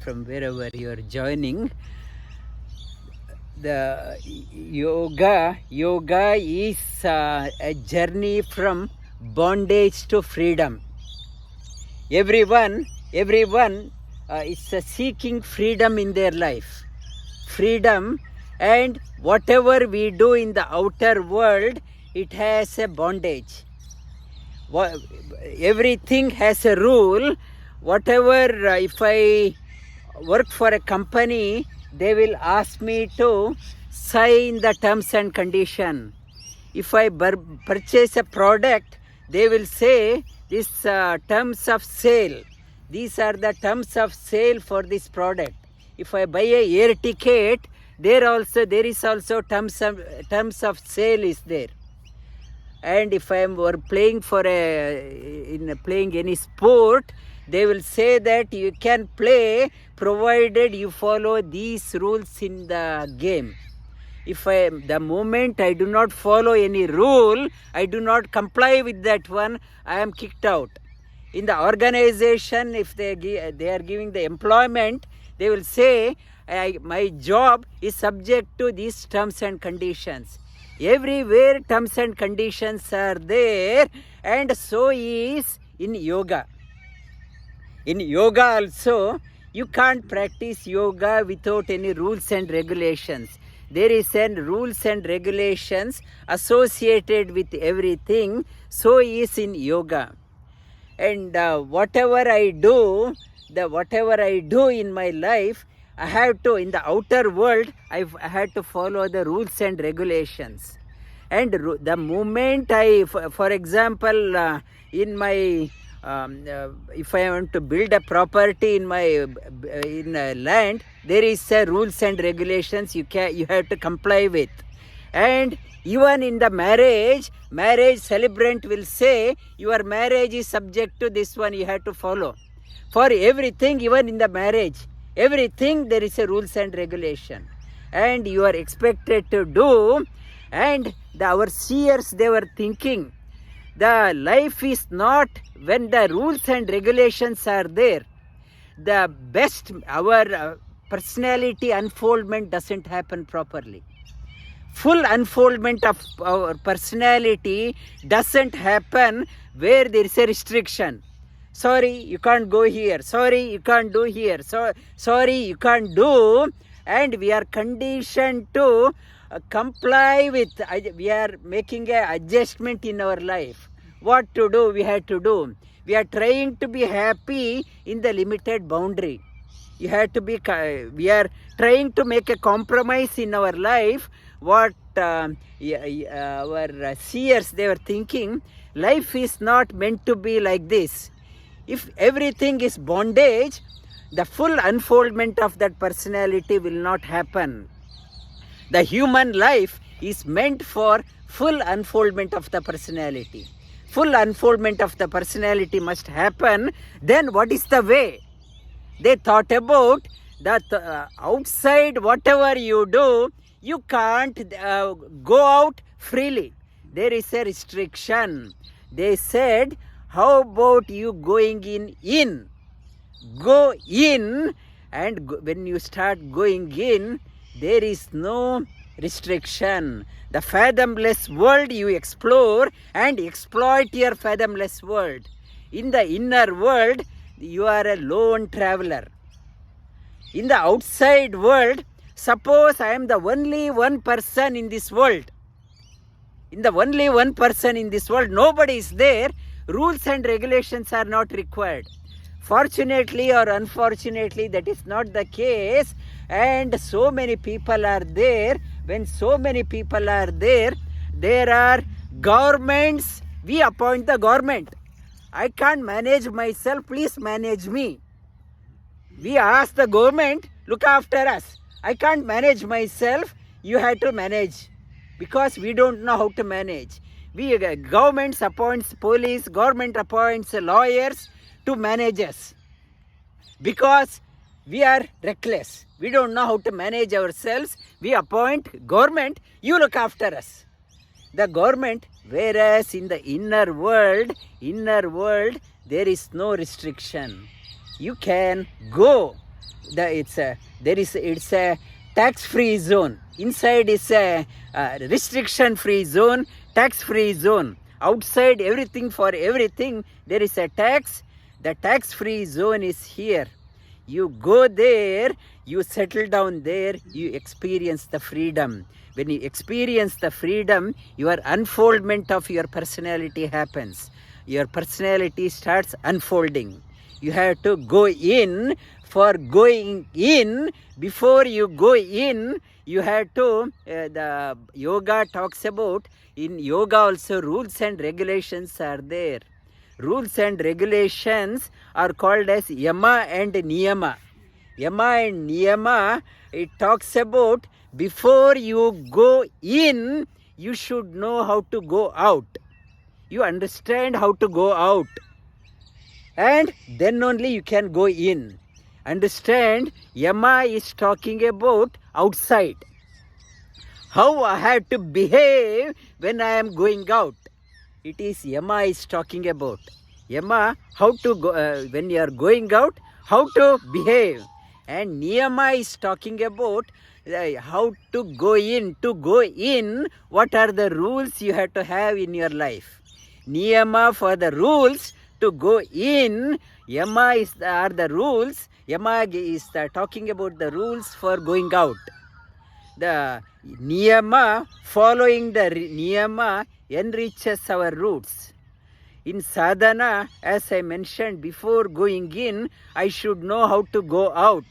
from wherever you are joining. The yoga is a journey from bondage to freedom. Everyone is seeking freedom in their life. Freedom, and whatever we do in the outer world, it has a bondage. Everything has a rule. Whatever, if I work for a company, they will ask me to sign the terms and condition. If I purchase a product, they will say this terms of sale. These are the terms of sale for this product. If I buy a air ticket, there is also terms of sale is there. And if I am playing playing any sport, they will say that you can play provided you follow these rules in the game. The moment I do not follow any rule, I do not comply with that one, I am kicked out. In the organization, if they are giving the employment, they will say my job is subject to these terms and conditions. Everywhere terms and conditions are there, and so is in yoga. In yoga also, you can't practice yoga without any rules and regulations. There is rules and regulations associated with everything, so is in yoga. And whatever I do in my life, I have to, in the outer world, I had to follow the rules and regulations. And the moment for example, in my if I want to build a property in land, there is rules and regulations you have to comply with. And even in the marriage celebrant will say your marriage is subject to this one, you have to follow. For everything, even in the marriage, everything there is a rules and regulation, and you are expected to do. And our seers, they were thinking, the life is not, when the rules and regulations are there, the best, our personality unfoldment doesn't happen properly. Full unfoldment of our personality doesn't happen where there is a restriction. Sorry, you can't go here. Sorry, you can't do here. Sorry, you can't do. And we are conditioned to comply with, we are making an adjustment in our life. What to do, we have to do. We are trying to be happy in the limited boundary. We are trying to make a compromise in our life. What our seers, they were thinking, life is not meant to be like this. If everything is bondage, the full unfoldment of that personality will not happen. The human life is meant for full unfoldment of the personality. Full unfoldment of the personality must happen. Then what is the way? They thought about that outside, whatever you do, you can't go out freely. There is a restriction. They said, how about you going in? Go in, and when you start going in, there is no restriction. The fathomless world you explore and exploit your fathomless world. In the inner world, you are a lone traveler. In the outside world, suppose I am the only one person in this world. In the only one person in this world, nobody is there. Rules and regulations are not required. Fortunately or unfortunately, that is not the case. And so many people are there. When so many people are there, there are governments. We appoint the government. I can't manage myself, please manage me. We ask the government, look after us. I can't manage myself, you have to manage. Because we don't know how to manage. Government appoints police, government appoints lawyers to manage us. Because we are reckless. We don't know how to manage ourselves. We appoint government, you look after us. The government, whereas in the inner world, there is no restriction. You can go It's a tax-free zone. Inside is a restriction-free zone, tax-free zone. Outside, everything for everything, there is a tax. The tax-free zone is here. You go there, you settle down there, you experience the freedom. When you experience the freedom, your unfoldment of your personality happens. Your personality starts unfolding. You have to go in. For going in, before you go in, you have to, the yoga talks about, in yoga also rules and regulations are there. Rules and regulations are called as yama and niyama. Yama and niyama, it talks about before you go in, you should know how to go out. You understand how to go out. And then only you can go in. Understand, yama is talking about outside. How I have to behave when I am going out. It is yama is talking about. Yama, how to go, when you are going out, how to behave. And niyama is talking about how to go in. To go in, what are the rules you have to have in your life. Niyama for the rules to go in. Yama are the rules. Yama is talking about the rules for going out. The niyama, following the niyama, enriches our roots. In sadhana, as I mentioned, before going in, I should know how to go out.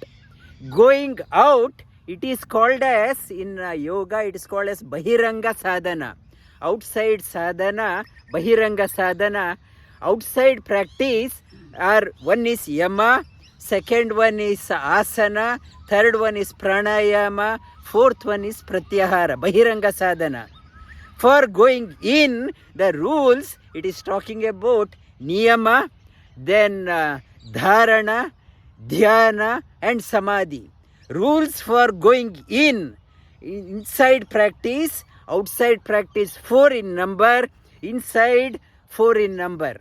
Going out, it is called as, in yoga, it is called as bahiranga sadhana. Outside sadhana, bahiranga sadhana. Outside practice are, one is yama, second one is asana, third one is pranayama, fourth one is pratyahara, bahiranga sadhana. For going in, the rules, it is talking about niyama, then dharana, dhyana and samadhi. Rules for going in, inside practice, outside practice, 4 in number, inside 4 in number.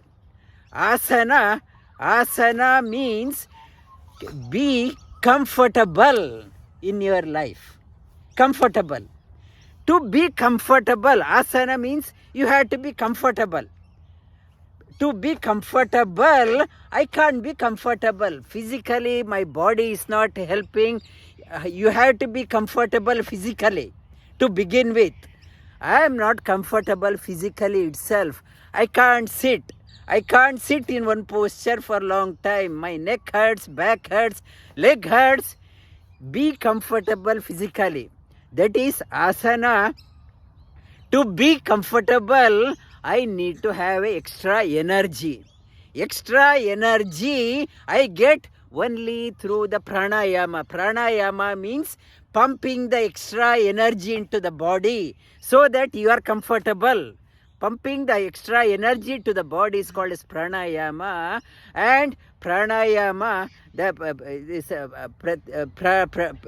Asana, asana means be comfortable in your life. Comfortable. To be comfortable, asana means you have to be comfortable. To be comfortable, I can't be comfortable. Physically, my body is not helping. You have to be comfortable physically to begin with. I am not comfortable physically itself. I can't sit. I can't sit in one posture for a long time. My neck hurts, back hurts, leg hurts. Be comfortable physically. That is asana. To be comfortable, I need to have extra energy. Extra energy I get only through the pranayama. Pranayama means pumping the extra energy into the body so that you are comfortable. Pumping the extra energy to the body is called as pranayama. And pranayama,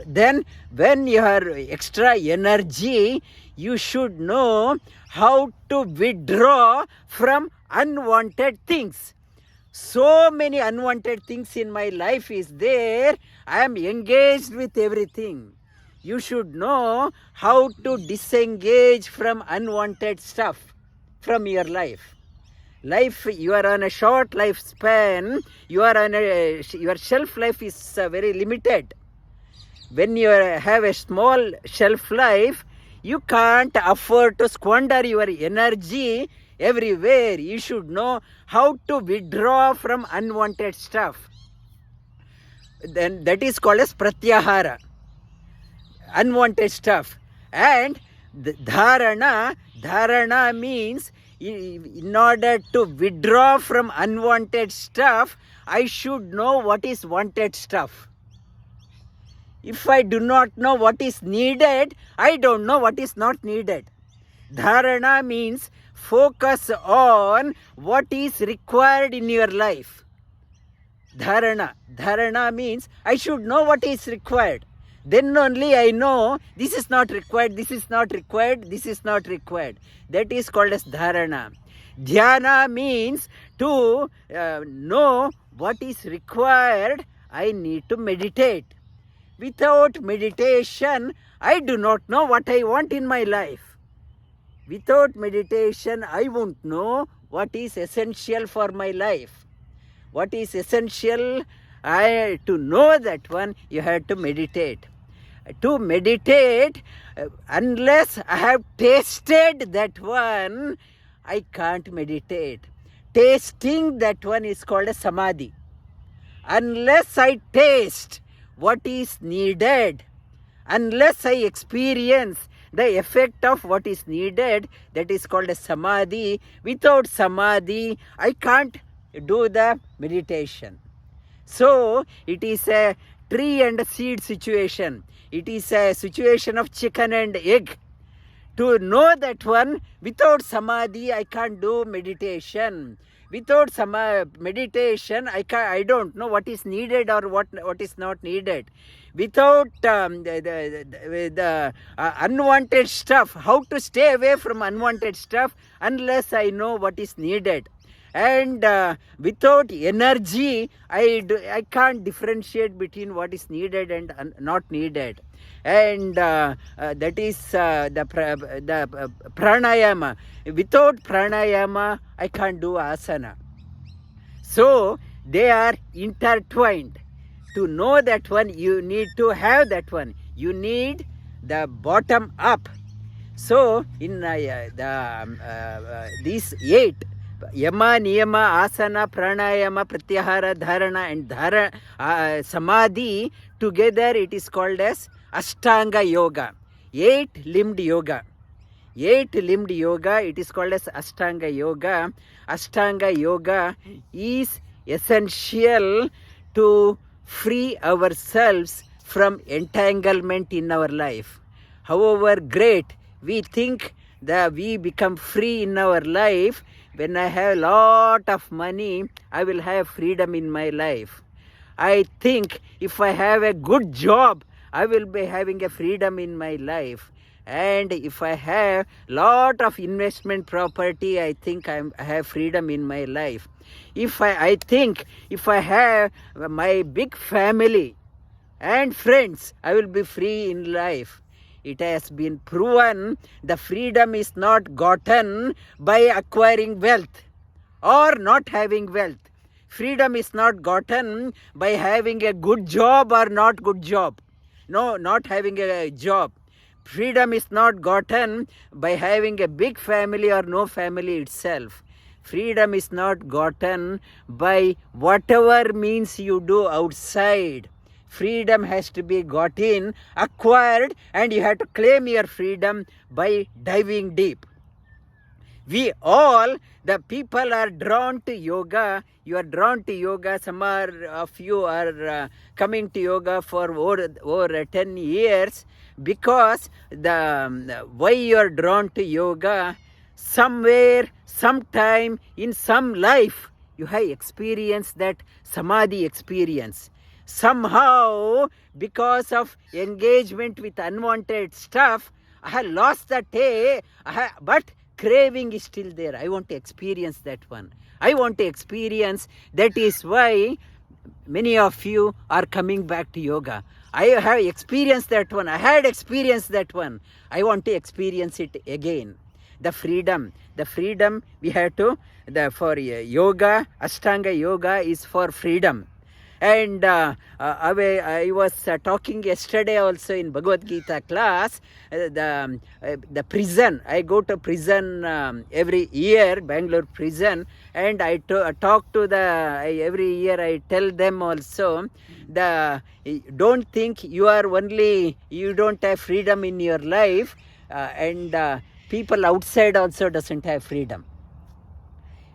then when you have extra energy, you should know how to withdraw from unwanted things. So many unwanted things in my life is there. I am engaged with everything. You should know how to disengage from unwanted stuff from your life. Life, you are on a short lifespan, your shelf life is very limited. When you have a small shelf life, you can't afford to squander your energy everywhere. You should know how to withdraw from unwanted stuff. Then that is called as pratyahara, unwanted stuff. And the dharana means in order to withdraw from unwanted stuff, I should know what is wanted stuff. If I do not know what is needed, I don't know what is not needed. Dharana means focus on what is required in your life. Dharana means I should know what is required. Then only I know this is not required, this is not required, this is not required. That is called as dharana. Dhyana means to know what is required I need to meditate. Without meditation, I do not know what I want in my life. Without meditation, I won't know what is essential for my life. What is essential, to know that one, you have to meditate. To meditate, unless I have tasted that one, I can't meditate. Tasting that one is called a samadhi. Unless I taste what is needed, unless I experience the effect of what is needed, that is called a samadhi. Without samadhi, I can't do the meditation. So, it is a tree and a seed situation. It is a situation of chicken and egg. To know that one, without samadhi, I can't do meditation. Without meditation, I don't know what is needed or what is not needed. Without the unwanted stuff, how to stay away from unwanted stuff, unless I know what is needed. And without energy, I can't differentiate between what is needed and not needed. And that is the pranayama. Without pranayama, I can't do asana. So they are intertwined. To know that one, you need to have that one. You need the bottom up. So in these 8, Yama, Niyama, Asana, Pranayama, Pratyahara, Dharana and Samadhi, together it is called as Astanga Yoga. 8-limbed yoga. 8-limbed yoga, it is called as Astanga Yoga. Astanga Yoga is essential to free ourselves from entanglement in our life. However great we think that we become free in our life, when I have a lot of money, I will have freedom in my life. I think if I have a good job, I will be having a freedom in my life. And if I have lot of investment property, I think I have freedom in my life. I think if I have my big family and friends, I will be free in life. It has been proven the freedom is not gotten by acquiring wealth or not having wealth. Freedom is not gotten by having a good job or not good job. No, not having a job. Freedom is not gotten by having a big family or no family itself. Freedom is not gotten by whatever means you do outside. Freedom has to be gotten, acquired, and you have to claim your freedom by diving deep. We all, the people are drawn to yoga. You are drawn to yoga. Some of you are coming to yoga for over 10 years because why you are drawn to yoga, somewhere, sometime, in some life, you have experienced that samadhi experience. Somehow, because of engagement with unwanted stuff, I have lost that day, but craving is still there. I want to experience that one. I want to experience. That is why many of you are coming back to yoga. I have experienced that one. I had experienced that one. I want to experience it again. The freedom we have to, for yoga, Astanga Yoga is for freedom. And I was talking yesterday also in Bhagavad Gita class, the prison. I go to prison every year, Bangalore prison, and I talk to every year I tell them also, don't think you don't have freedom in your life, and people outside also doesn't have freedom.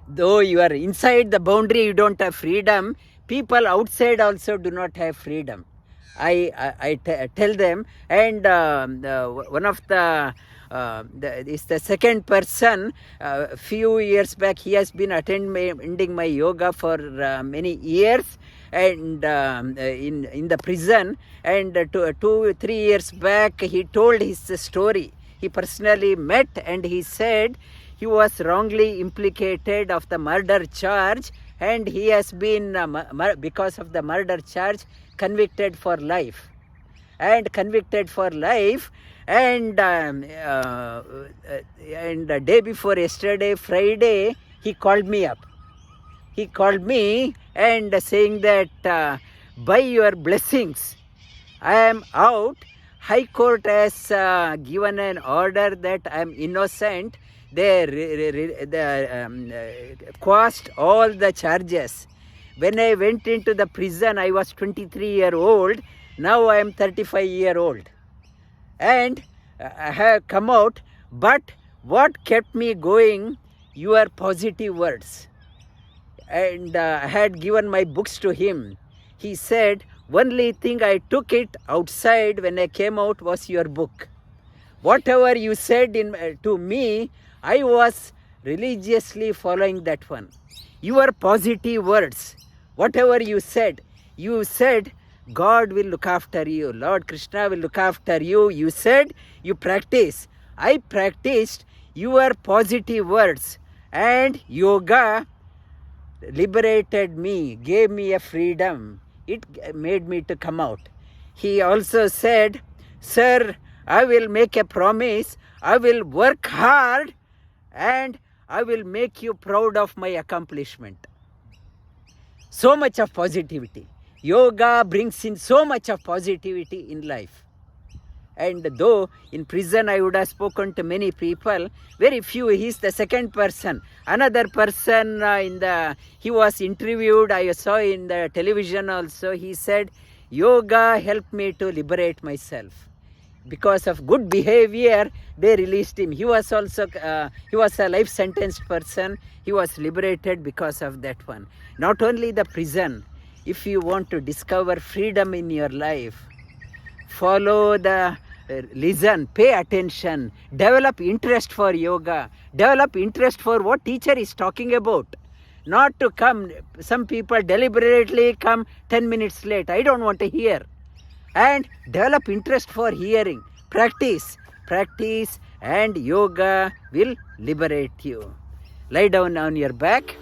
Though you are inside the boundary, you don't have freedom. People outside also do not have freedom. I tell them, and one of the second person, few years back, he has been attending my yoga for many years, and in the prison, and 2-3 years back he told his story. He personally met, and he said he was wrongly implicated of the murder charge and he has been, because of the murder charge, convicted for life. And the day before yesterday, Friday, he called me up. He called me and saying that by your blessings, I am out. High Court has given an order that I am innocent. They quashed all the charges. When I went into the prison, I was 23-year-old. Now I am 35-year-old. And I have come out. But what kept me going? Your positive words. And I had given my books to him. He said, only thing I took it outside when I came out was your book. Whatever you said to me, I was religiously following that one. Your positive words, whatever you said, God will look after you. Lord Krishna will look after you. You said you practice. I practiced your positive words, and yoga liberated me, gave me a freedom. It made me to come out. He also said, sir, I will make a promise. I will work hard and I will make you proud of my accomplishment. So much of positivity. Yoga brings in so much of positivity in life. And though in prison I would have spoken to many people, very few. He is the second person. Another person he was interviewed, I saw in the television also. He said, yoga helped me to liberate myself. Because of good behavior, they released him. He was also he was a life sentenced person. He was liberated because of that one. Not only the prison. If you want to discover freedom in your life, follow listen, pay attention, develop interest for yoga, develop interest for what teacher is talking about. Not to come, some people deliberately come 10 minutes late. I don't want to hear. And develop interest for hearing. Practice, and yoga will liberate you. Lie down on your back.